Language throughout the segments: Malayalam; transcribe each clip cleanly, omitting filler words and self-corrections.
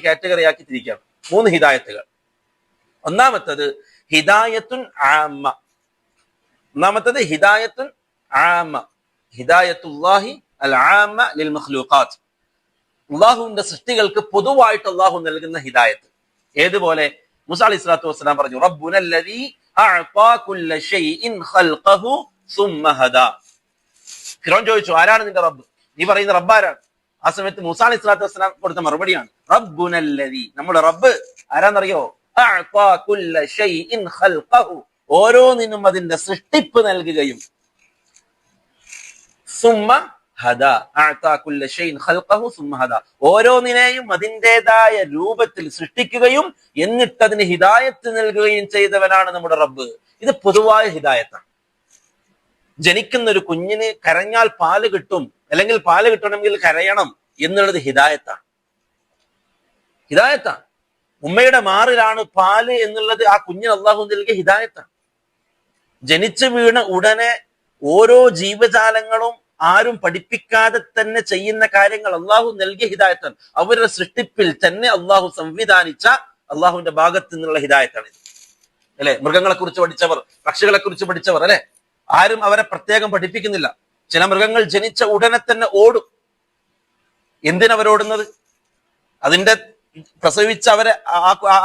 കാറ്റഗറിയാക്കി തിരിക്കാം. 3 ഹിദായത്തുകൾ. ഒന്നാമത്തത് ഹിദായത്തുൻ ആമ്മ. ഒന്നാമത്തത് ഹിദായത്തുൻ ആമ്മ, ഹിദായത്തുല്ലാഹി അൽ ആമ്മ ലിൽ മഖ്ലൂഖാത്ത്. അള്ളാഹുവിന്റെ സൃഷ്ടികൾക്ക് പൊതുവായിട്ട് അള്ളാഹു നൽകുന്ന ഹിദായത്ത്. ഏതുപോലെ മൂസ അലൈഹി സ്വലാത്തു വസ്സലാം പറഞ്ഞു, റബ്ബുനല്ലദീ അഅ്താ കുല്ല ശൈഇൻ ഖൽഖഹു സുമ്മ ഹദാ. ഫിറഔൻ ചോദിച്ചു, ആരാണ് നിന്റെ റബ്ബ്? നീ പറയുന്ന റബ്ബ് ആരാണ്? ആ സമയത്ത് മൂസ അലൈഹി സ്വലാത്തു വസ്സലാം കൊടുത്ത മറുപടിയാണ് റബ്ബുനല്ലദീ, നമ്മുടെ റബ്ബ് ആരാന്നറിയോ? അഅ്താ കുല്ല ശൈഇൻ ഖൽഖഹു, ഓരോന്നിനും അതിന്റെ സൃഷ്ടിപ്പ് നൽകുകയും, സുമ്മ ഹദാ, അഅ്താ കുല്ല ശൈഇൻ ഖൽഖഹു സുമ്മ ഹദാ, ഓരോന്നിനെയും അതിൻ്റെതായ രൂപത്തിൽ സൃഷ്ടിക്കുകയും എന്നിട്ട് അതിന് ഹിദായത്ത് നൽകുകയും ചെയ്തവനാണ് നമ്മുടെ റബ്ബ്. ഇത് പൊതുവായ ഹിദായത്താണ്. ജനിക്കുന്ന ഒരു കുഞ്ഞിന് കരഞ്ഞാൽ പാല് കിട്ടും, അല്ലെങ്കിൽ പാല് കിട്ടണമെങ്കിൽ കരയണം എന്നുള്ളത് ഹിദായത്താണ്. ഹിദായത്താണ്. ഉമ്മയുടെ മാറിലാണ് പാല് എന്നുള്ളത് ആ കുഞ്ഞിന് അള്ളാഹു നൽകിയ ഹിദായത്താണ്. ജനിച്ചു വീണ ഉടനെ ഓരോ ജീവജാലങ്ങളും ആരും പഠിപ്പിക്കാതെ തന്നെ ചെയ്യുന്ന കാര്യങ്ങൾ അള്ളാഹു നൽകിയ ഹിദായത്താണ്. അവരുടെ സൃഷ്ടിപ്പിൽ തന്നെ അള്ളാഹു സംവിധാനിച്ച അള്ളാഹുവിന്റെ ഭാഗത്ത് നിന്നുള്ള ഹിദായത്താണ് ഇത്, അല്ലെ? മൃഗങ്ങളെ കുറിച്ച് പഠിച്ചവർ, പക്ഷികളെ കുറിച്ച് പഠിച്ചവർ, അല്ലെ? ആരും അവരെ പ്രത്യേകം പഠിപ്പിക്കുന്നില്ല. ചില മൃഗങ്ങൾ ജനിച്ച ഉടനെ തന്നെ ഓടും. എന്തിനവരോടുന്നത്? അതിന്റെ പ്രസവിച്ച അവരെ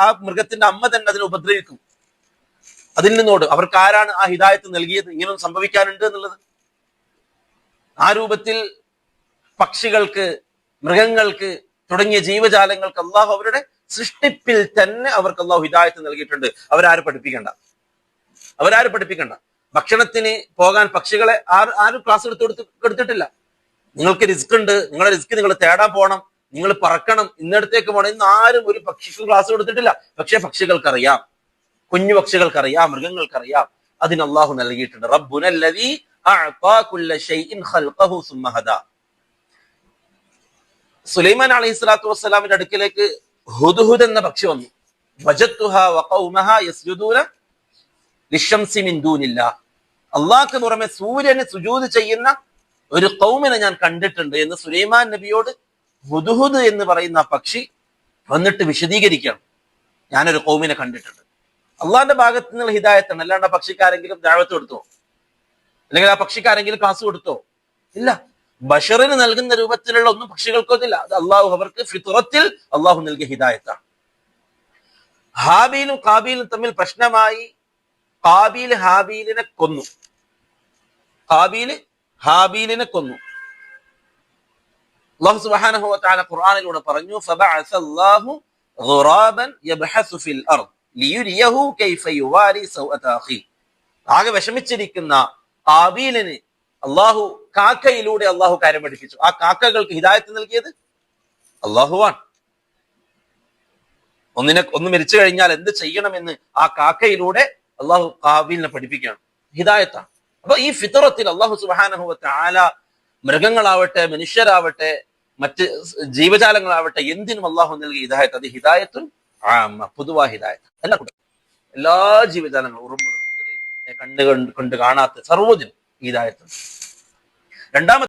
ആ മൃഗത്തിന്റെ അമ്മ തന്നെ അതിനെ ഉപദ്രവിക്കും. അതിൽ നിന്നോട് അവർക്ക് ആരാണ് ആ ഹിദായത്ത് നൽകിയത് ഇങ്ങനൊന്നും സംഭവിക്കാനുണ്ട് എന്നുള്ളത്? ആ രൂപത്തിൽ പക്ഷികൾക്ക്, മൃഗങ്ങൾക്ക്, തുടങ്ങിയ ജീവജാലങ്ങൾക്ക് അള്ളാഹു അവരുടെ സൃഷ്ടിപ്പിൽ തന്നെ അവർക്ക് അള്ളാഹു ഹിദായത്ത് നൽകിയിട്ടുണ്ട്. അവരാരും പഠിപ്പിക്കണ്ട. ഭക്ഷണത്തിന് പോകാൻ പക്ഷികളെ ആരും ക്ലാസ് എടുത്തിട്ടില്ല. നിങ്ങൾക്ക് റിസ്ക് ഉണ്ട്, നിങ്ങളെ റിസ്ക് നിങ്ങൾ തേടാൻ പോകണം, നിങ്ങൾ പറക്കണം, ഇന്നടത്തേക്ക് പോകണം എന്ന് ആരും ഒരു പക്ഷിക്ക് ക്ലാസ് കൊടുത്തിട്ടില്ല. പക്ഷെ പക്ഷികൾക്കറിയാം, കുഞ്ഞു പക്ഷികൾക്കറിയാം, മൃഗങ്ങൾക്കറിയാം. അതിന് അള്ളാഹു നൽകിയിട്ടുണ്ട്. റബ്ബുനല്ലദീ അഅ്താ കുല്ല ശൈഇൻ ഖൽഖഹു സുമ്മ ഹദാ. സുലൈമാൻ അലൈഹി സ്വലാത്തു വസ്സലാമിന്റെ അടുക്കിലേക്ക് ഹുദ്ഹുദ് എന്ന പക്ഷി വന്നു. വജദ്തുഹാ വഖൗമഹാ യസ്ജുദൂന ലിശംസി മിൻ ദൂനില്ലാഹ്. അള്ളാഹ്ക്ക് പുറമെ സൂര്യന് സുജൂദ് ചെയ്യുന്ന ഒരു ഖൗമിനെ ഞാൻ കണ്ടിട്ടുണ്ട് എന്ന് സുലൈമാൻ നബിയോട് ഹുദ്ഹുദ് എന്ന് പറയുന്ന ആ പക്ഷി വന്നിട്ട് വിശദീകരിക്കണം. ഞാനൊരു ഖൗമിനെ കണ്ടിട്ടുണ്ട്. അള്ളാഹിന്റെ ഭാഗത്ത് നിന്നുള്ള ഹിദായത്താണ്. അല്ലാണ്ട് ആ പക്ഷിക്കാരെങ്കിലും ദഅവത്ത് കൊടുത്തോ, അല്ലെങ്കിൽ ആ പക്ഷിക്കാരെങ്കിലും ക്ലാസ് കൊടുത്തോ? ഇല്ല. ബഷറിന് നൽകുന്ന രൂപത്തിലുള്ള ഒന്നും പക്ഷികൾക്കൊന്നില്ല. അത് അള്ളാഹു അവർക്ക് ഫിത്രത്തിൽ അള്ളാഹു നൽകിയ ഹിദായത്താണ്. ഹാബീലും കാബീലും തമ്മിൽ പ്രശ്നമായി. കാബീൽ ഹാബീലിനെ കൊന്നു. അല്ലാഹു സുബ്ഹാനഹു വ തആല ഖുർആനിലൂടെ പറഞ്ഞു, ഫബഅസ അല്ലാഹു ഗുറാബൻ യബ്ഹസു ഫിൽ അർദ് ലിയുരിയഹു കൈഫ യുവാരി സൗഅത അഖി. ആകെ വിഷമിച്ചിരിക്കുന്ന കാബീലിന് അള്ളാഹു കാക്കയിലൂടെ അള്ളാഹു കാര്യം പഠിപ്പിച്ചു. ആ കാക്കകൾക്ക് ഹിദായത്ത് നൽകിയത് അള്ളാഹുവാണ്. ഒന്ന് മരിച്ചു കഴിഞ്ഞാൽ എന്ത് ചെയ്യണമെന്ന് ആ കാക്കയിലൂടെ അള്ളാഹു കാബീലിനെ പഠിപ്പിക്കുകയാണ്. ഹിദായത്താണ്. അപ്പൊ ഈ ഫിത്രത്തിൽ അള്ളാഹു സുബ്ഹാനഹു വ തആല മൃഗങ്ങളാവട്ടെ, മനുഷ്യരാവട്ടെ, മറ്റ് ജീവജാലങ്ങളാവട്ടെ, എന്തിനും അള്ളാഹു നൽകിയ ഹിദായത്ത്. അത് ഹിദായത്തുൻ ആമ്മ, പൊതുവായ ഹിദായത്ത്. എല്ലാ ജീവജാലങ്ങളും, ഉറുമ്പുകൾ മുതൽ കണ്ട് കാണാത്ത സർവ്വതിനും ഹിദായത്ത്. രണ്ടാമത്തെ